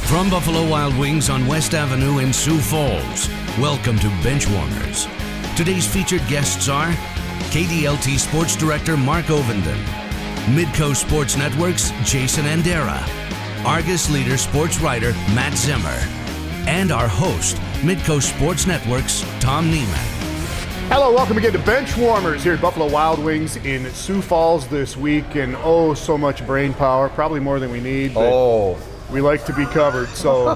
From Buffalo Wild Wings on West Avenue in Sioux Falls, welcome to Benchwarmers. Today's featured guests are KDLT Sports Director Mark Ovenden, Midco Sports Network's Jason Andera, Argus Leader sportswriter Matt Zimmer, and our host, Midco Sports Network's Tom Neiman. Hello, welcome again to Benchwarmers here at Buffalo Wild Wings in Sioux Falls this week, and oh, so much brain power, probably more than we need. But we like to be covered. So,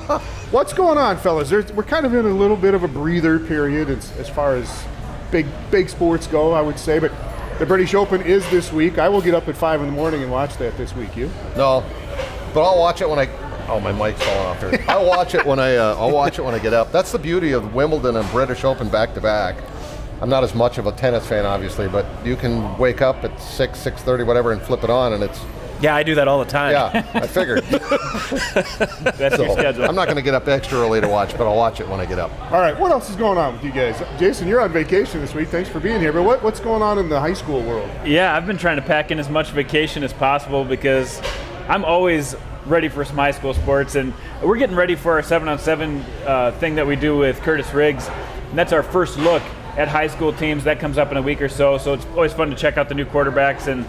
what's going on, fellas? We're kind of in a little bit of a breather period as far as big sports go, I would say. But the British Open is this week. I will get up at 5 in the morning and watch that this week. You? No, but I'll watch it when my mic's falling off here. I'll watch it when I get up. That's the beauty of Wimbledon and British Open back to back. I'm not as much of a tennis fan, obviously, but you can wake up at 6:30, whatever, and flip it on, and it's... Yeah, I do that all the time. Yeah, I figured. That's your schedule. I'm not going to get up extra early to watch, but I'll watch it when I get up. All right, what else is going on with you guys? Jason, you're on vacation this week. Thanks for being here. But what's going on in the high school world? Yeah, I've been trying to pack in as much vacation as possible because I'm always ready for some high school sports, and we're getting ready for our 7-on-7 thing that we do with Curtis Riggs, and that's our first look at high school teams. That comes up in a week or so it's always fun to check out the new quarterbacks. And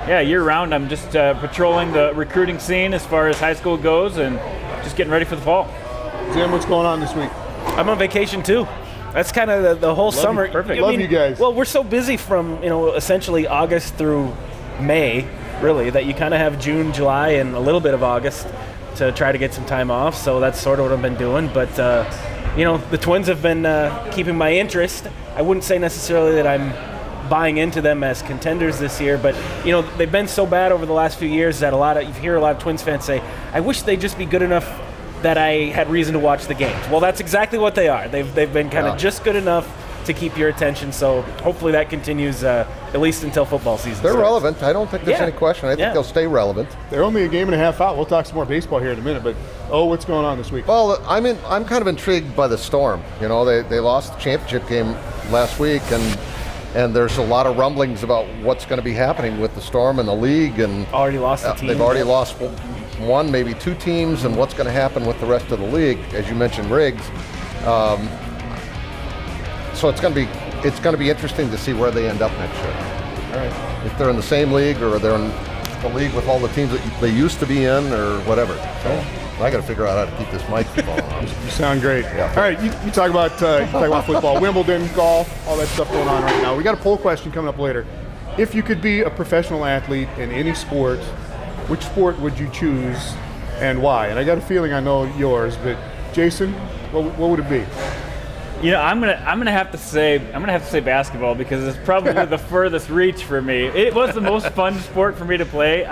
yeah, year-round I'm just patrolling the recruiting scene as far as high school goes and just getting ready for the fall. Jim, what's going on this week? I'm on vacation too. That's kind of the whole summer. Perfect. Love you guys. Well, we're so busy from essentially August through May, really, that you kind of have June, July, and a little bit of August to try to get some time off. So that's sort of what I've been doing. But the Twins have been keeping my interest. I wouldn't say necessarily that I'm buying into them as contenders this year, but they've been so bad over the last few years that you hear a lot of Twins fans say, I wish they'd just be good enough that I had reason to watch the games. Well, that's exactly what they are. They've been kind of just good enough to keep your attention, so hopefully that continues at least until football season They're starts. relevant. I don't think there's any question. I think they'll stay relevant. They're only a game and a half out. We'll talk some more baseball here in a minute, but what's going on this week? Well, I'm kind of intrigued by the Storm. They lost the championship game last week, and there's a lot of rumblings about what's going to be happening with the Storm and the league. And already lost a team. They've already lost one, maybe two teams, and what's going to happen with the rest of the league, as you mentioned, Riggs. So it's going to be interesting to see where they end up next year. All right. If they're in the same league or they're in the league with all the teams that they used to be in or whatever. So I got to figure out how to keep this mic going on. You sound great. Yeah. All right, you talk about football, Wimbledon, golf, all that stuff going on right now. We got a poll question coming up later. If you could be a professional athlete in any sport, which sport would you choose and why? And I got a feeling I know yours, but Jason, what would it be? I'm gonna have to say basketball because it's probably the furthest reach for me. It was the most fun sport for me to play.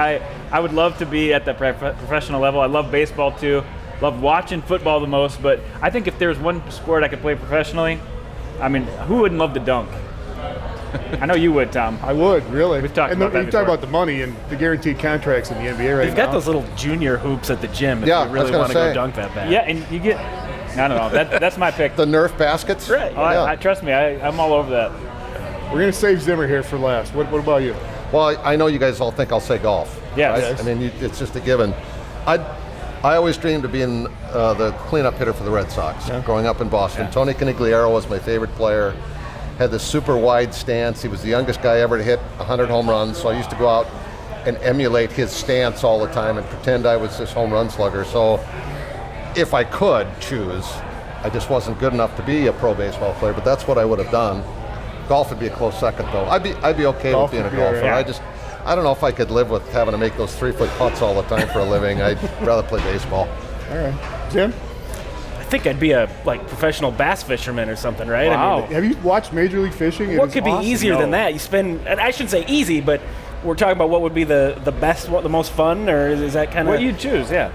I would love to be at the professional level. I love baseball too. Love watching football the most. But I think if there's one sport I could play professionally, who wouldn't love to dunk? I know you would, Tom. I would, really. We've talked about that You talk about the money and the guaranteed contracts in the NBA right now. They've got those little junior hoops at the gym if you really want to go dunk that bad. Yeah, and you get... I don't know. That's my pick. The Nerf baskets? Right. Yeah. Trust me, I'm all over that. We're going to save Zimmer here for last. What about you? Well, I know you guys all think I'll say golf. Yeah. Right? Yes. It's just a given. I always dreamed of being the cleanup hitter for the Red Sox growing up in Boston. Yeah. Tony Conigliaro was my favorite player. Had this super wide stance. He was the youngest guy ever to hit 100 home runs, so I used to go out and emulate his stance all the time and pretend I was this home run slugger. So if I could choose, I just wasn't good enough to be a pro baseball player, but that's what I would have done. Golf would be a close second, though. I'd be okay with being a golfer. Right. I don't know if I could live with having to make those 3-foot putts all the time for a living. I'd rather play baseball. All right. Jim? I think I'd be a professional bass fisherman or something, right? Wow. Have you watched Major League Fishing? What could be easier than that? You spend, and I shouldn't say easy, but we're talking about what would be the best, the most fun, or is that kind of... What you choose, yeah.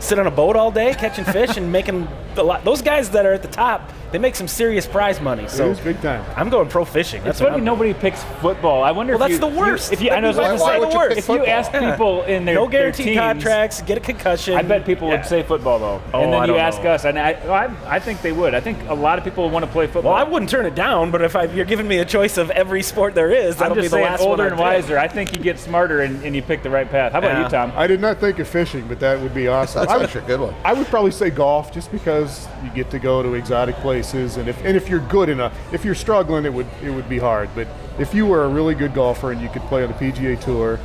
Sit on a boat all day catching fish and making those guys that are at the top, They make some serious prize money. So It is big time. I'm going pro fishing. It's funny nobody picks football. I wonder Well, if that's the worst. If you, I know, That'd be why would you pick if you football? ask people in their no guaranteed their teams, contracts, get a concussion. I bet people Yeah. would say football though. Oh, and then I you don't ask know. us, and I think they would. I think a lot of people want to play football. Well, I wouldn't turn it down, but if you're giving me a choice of every sport there is, that'll I'm be just the saying, last older one and I'd pick. wiser. I think you get smarter and you pick the right path. How about Yeah. you, Tom? I did not think of fishing, but that would be awesome. That's actually a good one. I would probably say golf, just because you get to go to exotic places, and if you're good enough, if you're struggling, it would be hard. But if you were a really good golfer and you could play on the PGA Tour,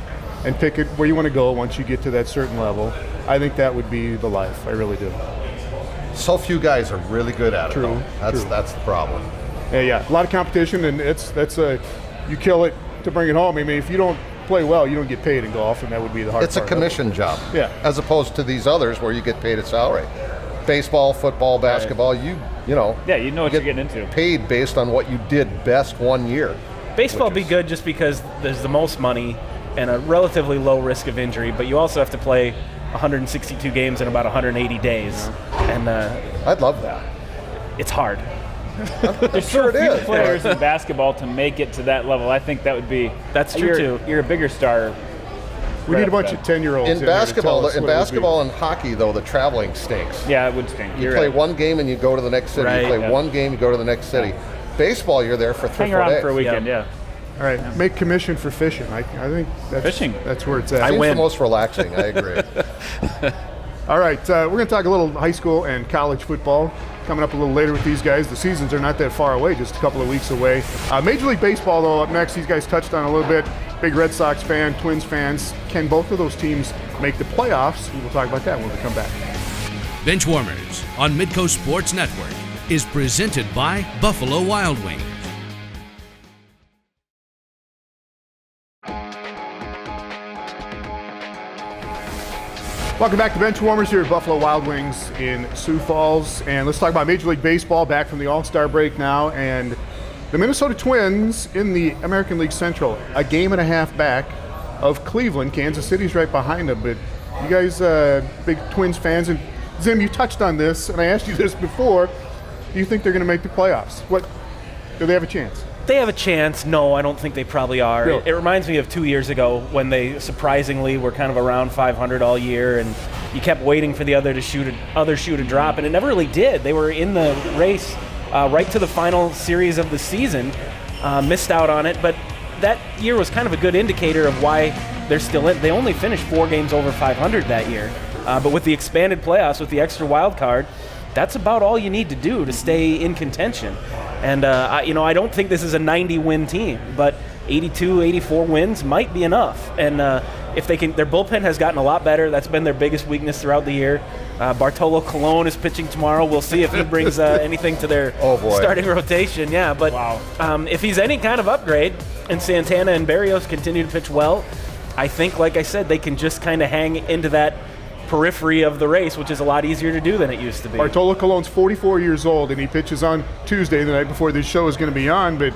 and pick it where you want to go once you get to that certain level, I think that would be the life. I really do. So few guys are really good at True, it, though. true. That's the problem. Yeah, a lot of competition, and you kill it to bring it home. I mean, if you don't play well, you don't get paid in golf, and that would be the hard It's a part. commission job. Yeah. As opposed to these others where you get paid a salary. Baseball, football, basketball, you know. Yeah, you know what you're get getting into. Paid based on what you did best one year. Baseball Which be is- good just because there's the most money and a relatively low risk of injury, but you also have to play 162 games in about 180 days, and I'd love that. it's hard. There's Sure so it few is. players in basketball to make it to that level. I think that would be. That's true, you're, too. You're a bigger star. We need a bunch of 10-year-olds In there to tell basketball, us in what it would be. basketball and hockey, though, the traveling stinks. Yeah, it would stink. You You're play right. one game and you go to the next city. Right. You play Yeah. one game, you go to the next city. Baseball, you're there for 3 Hang or 4 around days. for a weekend. Yeah. All right, make commission for fishing. I think that's Fishing. That's where it's at. Seems win. the most relaxing. I agree. All right, we're going to talk a little high school and college football coming up a little later with these guys. The seasons are not that far away, just a couple of weeks away. Major League Baseball, though, up next. These guys touched on a little bit. Big Red Sox fan, Twins fans. Can both of those teams make the playoffs? We will talk about that when we come back. Benchwarmers on Midco Sports Network is presented by Buffalo Wild Wings. Welcome back to Benchwarmers here at Buffalo Wild Wings in Sioux Falls. And let's talk about Major League Baseball, back from the All-Star break now. And the Minnesota Twins in the American League Central, a game and a half back of Cleveland. Kansas City's right behind them. But you guys, big Twins fans, and Zim, you touched on this, and I asked you this before. Do you think they're going to make the playoffs? Do they have a chance? They have a chance. No, I don't think they probably are. Really? It reminds me of 2 years ago when they surprisingly were kind of around 500 all year, and you kept waiting for the other shoe to drop, and it never really did. They were in the race right to the final series of the season, missed out on it, but that year was kind of a good indicator of why they're still in. They only finished 4 games over 500 that year, but with the expanded playoffs, with the extra wild card, that's about all you need to do to stay in contention. And I don't think this is a 90-win team, but 82, 84 wins might be enough. And if they can, their bullpen has gotten a lot better. That's been their biggest weakness throughout the year. Bartolo Colon is pitching tomorrow. We'll see if he brings anything to their starting rotation. Yeah, but if he's any kind of upgrade, and Santana and Berrios continue to pitch well, I think, like I said, they can just kind of hang into that periphery of the race, which is a lot easier to do than it used to be. Bartolo Colon's 44 years old, and he pitches on Tuesday, the night before this show is going to be on, but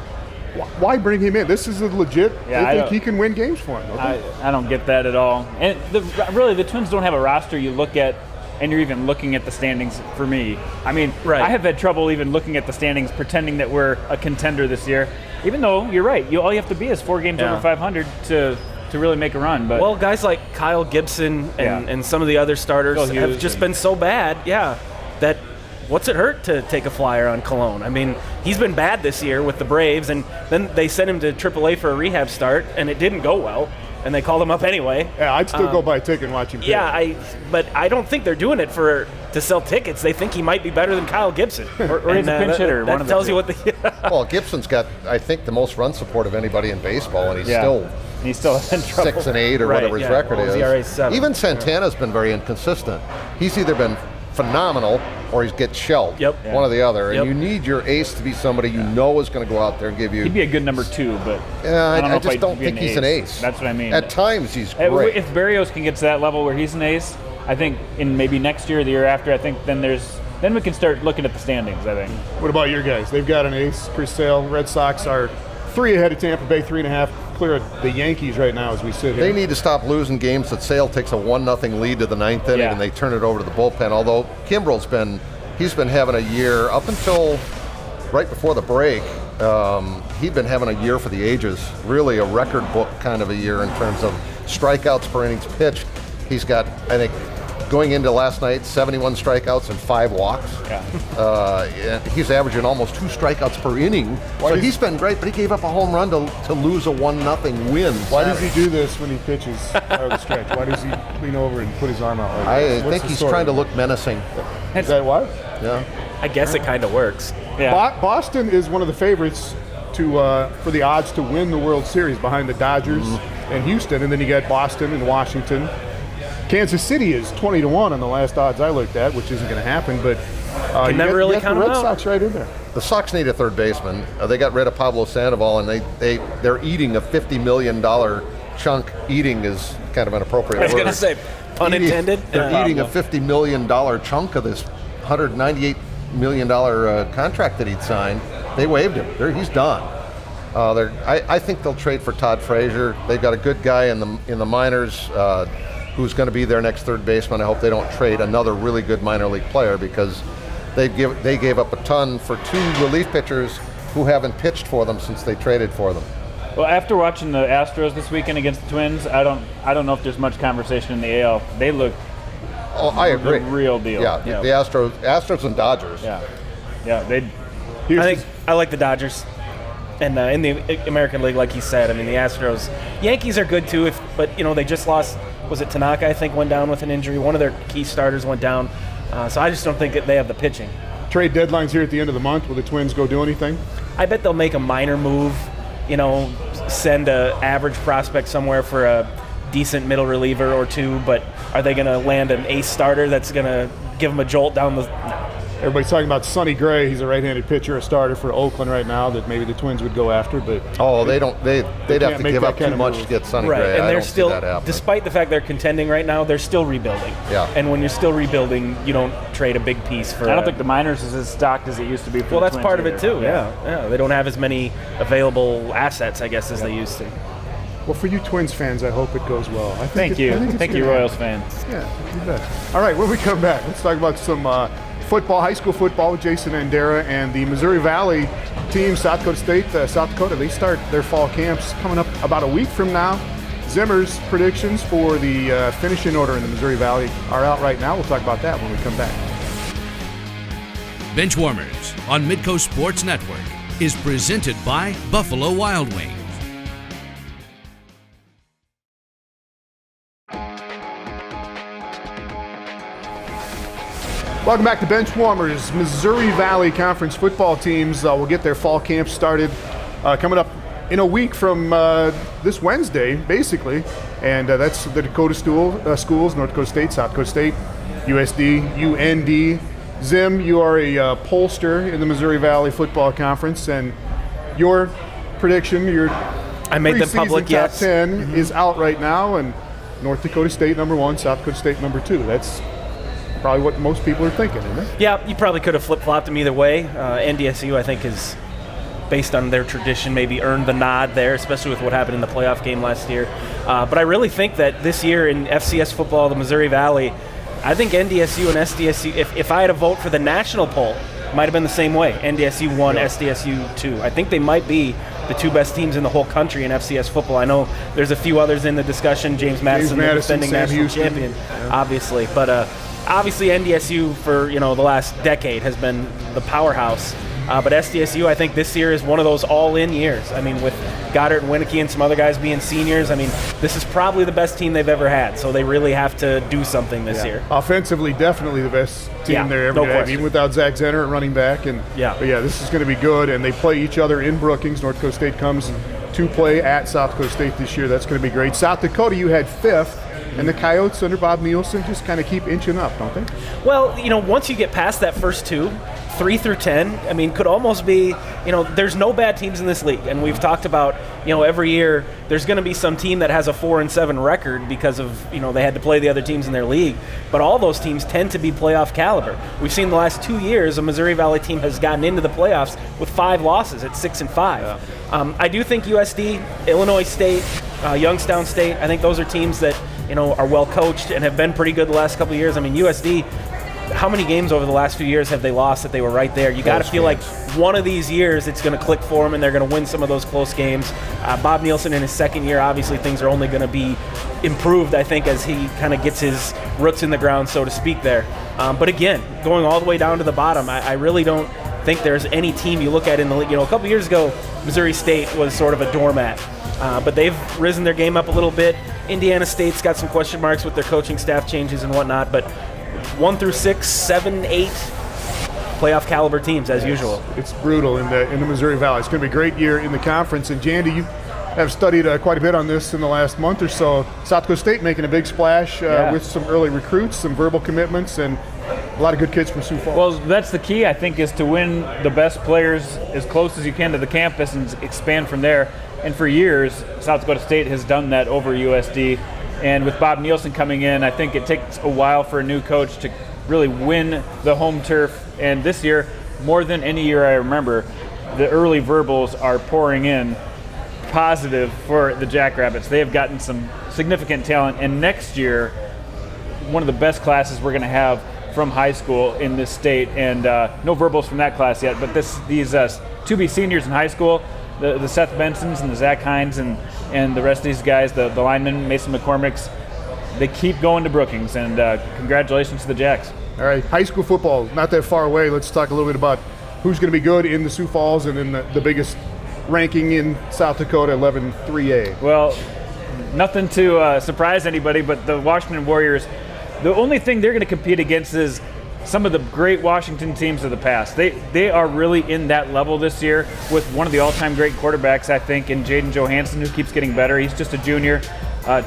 why bring him in? This is a legit. Yeah, they think he can win games for him. Don't they? I don't get that at all. And really, the Twins don't have a roster you look at, and you're even looking at the standings for me. I mean, Right. I have had trouble even looking at the standings, pretending that we're a contender this year, even though you're right. All you have to be is 4 games over 500 to really make a run. But well, guys like Kyle Gibson and some of the other starters Phil have Hughes just been so bad, that what's it hurt to take a flyer on Cologne? I mean, he's been bad this year with the Braves, and then they sent him to AAA for a rehab start, and it didn't go well, and they called him up anyway. Yeah, I'd still go buy a ticket and watch him pitch. Yeah, but I don't think they're doing it to sell tickets. They think he might be better than Kyle Gibson. or he's a pinch hitter. That one of the tells two. you what the Well, Gibson's got, I think, the most run support of anybody in baseball, and he's still in trouble. 6 and 8 or Right, whatever his yeah. record Well, his is. ERA is 7. Even Santana's been very inconsistent. He's either been phenomenal or he's get shelled. Yep. One or the other. Yep. And you need your ace to be somebody you know is going to go out there and give you. He'd be a good number 2, but I don't know if just he'd don't be think he's an ace. That's what I mean. At times he's great. If Berrios can get to that level where he's an ace, I think in maybe next year or the year after, I think then we can start looking at the standings, I think. What about your guys? They've got an ace. Chris Sale. Red Sox are 3 ahead of Tampa Bay, 3.5 clear of the Yankees right now as we sit here. They need to stop losing games that Sale takes a 1-0 lead to the 9th inning Yeah. and they turn it over to the bullpen. Although Kimbrel's been having a year up until right before the break, he'd been having a year for the ages, really a record book kind of a year in terms of strikeouts per innings pitched. He's got, I think, going into last night, 71 strikeouts and 5 walks. And he's averaging almost 2 strikeouts per inning. So he's been great, but he gave up a home run to lose a 1-0 win. Why does he do this when he pitches out of the stretch? Why does he lean over and put his arm out like that? I think he's trying to look menacing. Is that why? Yeah. I guess it kind of works. Yeah. Boston is one of the favorites for the odds to win the World Series behind the Dodgers and Houston, and then you got Boston and Washington. Kansas City is 20-1 on the last odds I looked at, which isn't going to happen, but you never really count the them Red out. Sox right in there. The Sox need a third baseman. They got rid of Pablo Sandoval, and they're eating a $50 million chunk. Eating is kind of an appropriate word. I was going to say, unintended. They're eating a $50 million chunk of this $198 million contract that he'd signed. They waived him. He's done. I think they'll trade for Todd Frazier. They've got a good guy in the minors who's going to be their next third baseman. I hope they don't trade another really good minor league player because they gave up a ton for 2 relief pitchers who haven't pitched for them since they traded for them. Well, after watching the Astros this weekend against the Twins, I don't know if there's much conversation in the AL. They look I agree. the real deal. Yeah, the Astros and Dodgers. I like the Dodgers. And in the American League, like you said, I mean, the Astros, Yankees are good too, but they just lost. Was it Tanaka? I think went down with an injury. One of their key starters went down, so I just don't think that they have the pitching. Trade deadline's here at the end of the month. Will the Twins go do anything? I bet they'll make a minor move. Send a average prospect somewhere for a decent middle reliever or 2. But are they going to land an ace starter that's going to give them a jolt down the? No. Everybody's talking about Sonny Gray. He's a right-handed pitcher, a starter for Oakland right now that maybe the Twins would go after, but they'd have to give up too much to get Sonny right. Gray. And they're still, see that happen. Despite the fact they're contending right now, they're still rebuilding. Yeah. And when you're still rebuilding, you don't trade a big piece for. I don't think the minors is as stocked as it used to be. For well, the that's Twins part of either. it too. Yeah. They don't have as many available assets, I guess, as they used to. Well, for you Twins fans, I hope it goes well. Thank you, Royals fans. Yeah, you bet. All right, when we come back, let's talk about some football, high school football with Jason Andera and the Missouri Valley team, South Dakota State, South Dakota. They start their fall camps coming up about a week from now. Zimmer's predictions for the finishing order in the Missouri Valley are out right now. We'll talk about that when we come back. Benchwarmers on Midco Sports Network is presented by Buffalo Wild Wings. Welcome back to Benchwarmers. Missouri Valley Conference football teams will get their fall camp started coming up in a week from this Wednesday, basically. And that's the Dakota schools, North Dakota State, South Dakota State, USD, UND. Zim, you are a pollster in the Missouri Valley Football Conference, and your prediction, your I made them public, top yes. 10 is out right now, and North Dakota State number 1, South Dakota State number 2. That's probably what most people are thinking, isn't it? Yeah, you probably could have flip-flopped them either way. NDSU, I think, is, based on their tradition, maybe earned the nod there, especially with what happened in the playoff game last year. But I really think that this year in FCS football, the Missouri Valley, I think NDSU and SDSU, if I had to vote for the national poll, it might have been the same way. NDSU 1, SDSU 2. I think they might be the 2 best teams in the whole country in FCS football. I know there's a few others in the discussion. James Madison, the defending national champion, obviously. But obviously NDSU for the last decade has been the powerhouse. But SDSU, I think this year is one of those all-in years. I mean, with Goddard and Winnicky and some other guys being seniors, I mean, this is probably the best team they've ever had. So they really have to do something this year. Offensively, definitely the best team there ever had, even without Zach Zenner at running back. But this is going to be good. And they play each other in Brookings. North Dakota State comes to play at South Dakota State this year. That's going to be great. South Dakota, you had 5th. And the Coyotes under Bob Nielsen just kind of keep inching up, don't they? Well, once you get past that first 2, 3 through 10, I mean, could almost be, there's no bad teams in this league. And we've talked about, every year there's going to be some team that has a 4-7 record because of, they had to play the other teams in their league. But all those teams tend to be playoff caliber. We've seen the last 2 years a Missouri Valley team has gotten into the playoffs with 5 losses at 6-5. Yeah. I do think USD, Illinois State, Youngstown State, I think those are teams that, are well coached and have been pretty good the last couple of years. I mean, USD how many games over the last few years have they lost that they were right there? You got to feel like one of these years it's going to click for them and they're going to win some of those close games. Bob Nielsen in his second year, obviously things are only going to be improved, I think, as he kind of gets his roots in the ground, so to speak, there. But again, going all the way down to the bottom, I really don't think there's any team you look at in the league. A couple years ago, Missouri State was sort of a doormat. But they've risen their game up a little bit. Indiana State's got some question marks with their coaching staff changes and whatnot, but 1 through 6, 7, 8 playoff caliber teams as usual. It's brutal in the Missouri Valley. It's going to be a great year in the conference. And Jandy, you have studied quite a bit on this in the last month or so. South Dakota State making a big splash with some early recruits, some verbal commitments, and a lot of good kids from Sioux Falls. Well, that's the key, I think, is to win the best players as close as you can to the campus and expand from there. And for years, South Dakota State has done that over USD. And with Bob Nielsen coming in, I think it takes a while for a new coach to really win the home turf. And this year, more than any year I remember, the early verbals are pouring in positive for the Jackrabbits. They have gotten some significant talent. And next year, one of the best classes we're going to have from high school in this state. And no verbals from that class yet, but these to-be seniors in high school, the Seth Bensons and the Zach Hines and the rest of these guys, the linemen, Mason McCormick's, they keep going to Brookings, and congratulations to the Jacks. All right, high school football, not that far away. Let's talk a little bit about who's going to be good in the Sioux Falls and in the biggest ranking in South Dakota, 11-3A. Well, nothing to surprise anybody, but the Washington Warriors, the only thing they're going to compete against is some of the great Washington teams of the past. They are really in that level this year with one of the all-time great quarterbacks, I think, in Jaden Johansson, who keeps getting better. He's just a junior.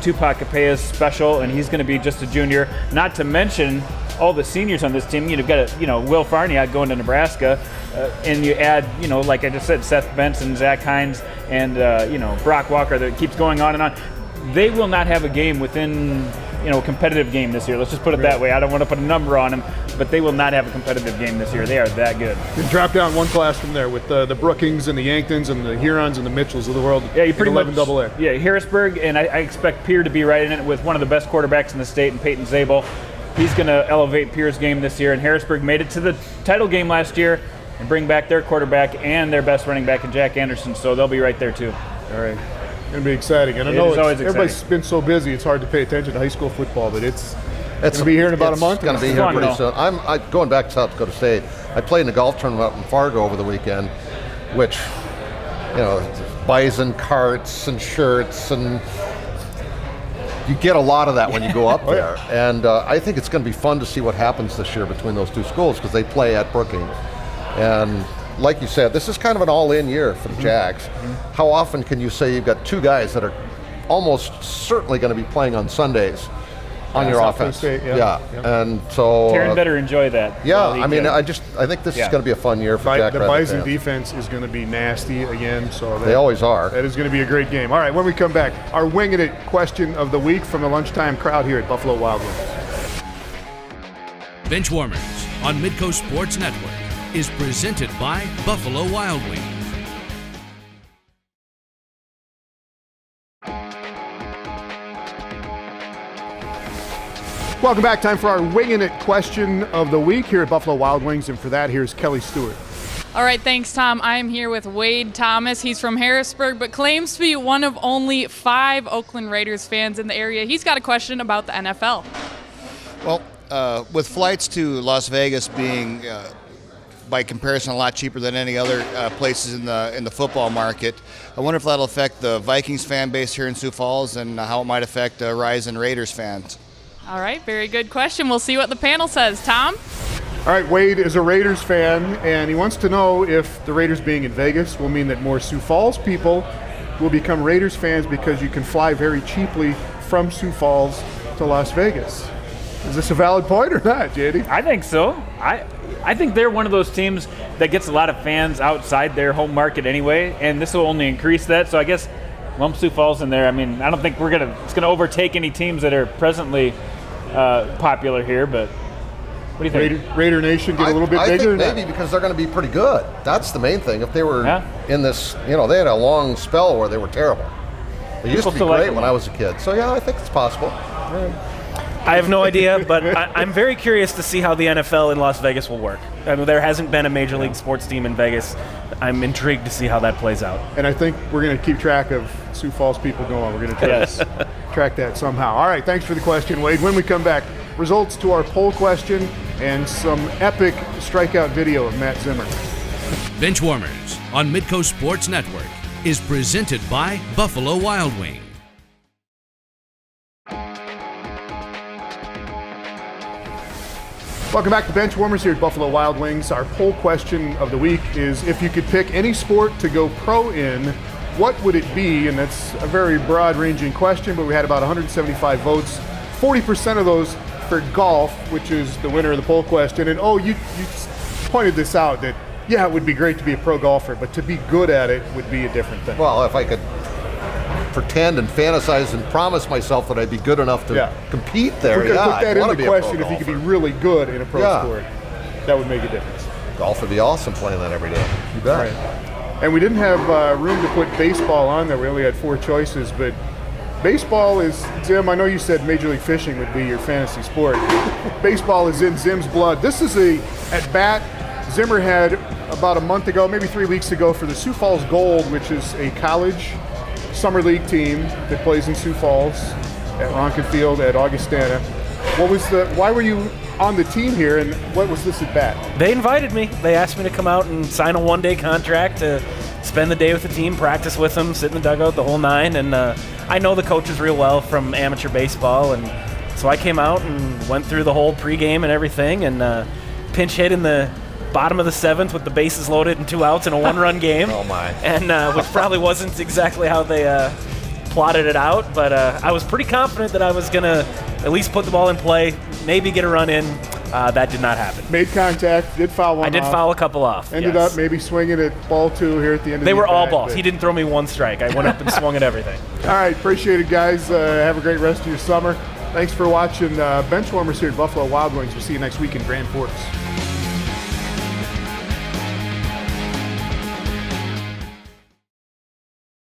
Tupac Capea's special, and he's going to be just a junior. Not to mention all the seniors on this team. You've got Will Farniak going to Nebraska, and you add, like I just said, Seth Benson, Zach Hines, and Brock Walker. That keeps going on and on. They will not have a game within a competitive game this year. Let's just put it that way. I don't want to put a number on them, but they will not have a competitive game this year. They are that good. You drop down one class from there with the Brookings and the Yanktons and the Hurons and the Mitchells of the world. Yeah, you pretty much 11AA. Yeah, Harrisburg, and I expect Pierre to be right in it with one of the best quarterbacks in the state, and Peyton Zabel. He's going to elevate Pierre's game this year, and Harrisburg made it to the title game last year and bring back their quarterback and their best running back in Jack Anderson, so they'll be right there too. All right. Going to be exciting. And I know everybody's been so busy, it's hard to pay attention to high school football, but it's going to be here in about a month. It's going to be here pretty soon. I'm going back to South Dakota State. I played in a golf tournament up in Fargo over the weekend, which, bison carts and shirts, and you get a lot of that when you go up there. Yeah. And I think it's going to be fun to see what happens this year between those two schools because they play at Brookings. And like you said, this is kind of an all-in year for the Jacks. Mm-hmm. How often can you say you've got two guys that are almost certainly going to be playing on Sundays on your offense? State, and so Taryn better enjoy that. Yeah, I think this is going to be a fun year for Jack. The Bison defense is going to be nasty again. So they always are. That is going to be a great game. All right, when we come back, our Winging It question of the week from the lunchtime crowd here at Buffalo Wild Wings. Benchwarmers on Midco Sports Network is presented by Buffalo Wild Wings. Welcome back. Time for our Winging It question of the week here at Buffalo Wild Wings, and for that, here's Kelly Stewart. All right, thanks, Tom. I'm here with Wade Thomas. He's from Harrisburg, but claims to be one of only 5 Oakland Raiders fans in the area. He's got a question about the NFL. Well, with flights to Las Vegas being by comparison a lot cheaper than any other places in the football market, I wonder if that'll affect the Vikings fan base here in Sioux Falls and how it might affect rise in Raiders fans. All right, very good question. We'll see what the panel says. Tom? All right, Wade is a Raiders fan, and he wants to know if the Raiders being in Vegas will mean that more Sioux Falls people will become Raiders fans because you can fly very cheaply from Sioux Falls to Las Vegas. Is this a valid point or not, JD? I think so. I think they're one of those teams that gets a lot of fans outside their home market anyway, and this will only increase that. So I guess lump Sioux Falls in there. I mean, I don't think it's going to overtake any teams that are presently popular here, but what do you think? Raider Nation get a little bit bigger? I think maybe because they're going to be pretty good. That's the main thing. If they were in this, they had a long spell where they were terrible. They used to be great when I was a kid. So, yeah, I think it's possible. I have no idea, but I'm very curious to see how the NFL in Las Vegas will work. I mean, there hasn't been a major league sports team in Vegas. I'm intrigued to see how that plays out. And I think we're going to keep track of Sioux Falls people going. We're going to try to track that somehow. All right, thanks for the question, Wade. When we come back, results to our poll question and some epic strikeout video of Matt Zimmer. Benchwarmers on Midco Sports Network is presented by Buffalo Wild Wings. Welcome back to Benchwarmers here at Buffalo Wild Wings. Our poll question of the week is, if you could pick any sport to go pro in, what would it be? And that's a very broad-ranging question, but we had about 175 votes. 40% of those for golf, which is the winner of the poll question. And you pointed this out, that it would be great to be a pro golfer, but to be good at it would be a different thing. Well, if I could pretend and fantasize and promise myself that I'd be good enough to compete there, we could put that in the question. If golfer. you could be really good in a pro sport, that would make a difference. Golf would be awesome playing that every day. You bet. Right. And we didn't have room to put baseball on there. We only had 4 choices, but baseball is, Zim, I know you said Major League Fishing would be your fantasy sport. Baseball is in Zim's blood. This is at bat Zimmer had about a month ago, maybe 3 weeks ago, for the Sioux Falls Gold, which is a college summer league team that plays in Sioux Falls at Ronkin Field at Augustana. Why were you on the team here, and what was this at bat? They invited me. They asked me to come out and sign a one-day contract to spend the day with the team, practice with them, sit in the dugout, the whole nine. And I know the coaches real well from amateur baseball, and so I came out and went through the whole pregame and everything, and pinch hit in the bottom of the 7th with the bases loaded and 2 outs in a 1-run game. Oh my! And which probably wasn't exactly how they plotted it out, but I was pretty confident that I was gonna at least put the ball in play, maybe get a run in. That did not happen. Made contact, did foul one off. I did foul a couple off. Ended up maybe swinging at ball 2 here at the end of the They were all at-bat, balls. He didn't throw me one strike. I went up and swung at everything. All right, appreciate it, guys. Have a great rest of your summer. Thanks for watching Benchwarmers here at Buffalo Wild Wings. We'll see you next week in Grand Forks.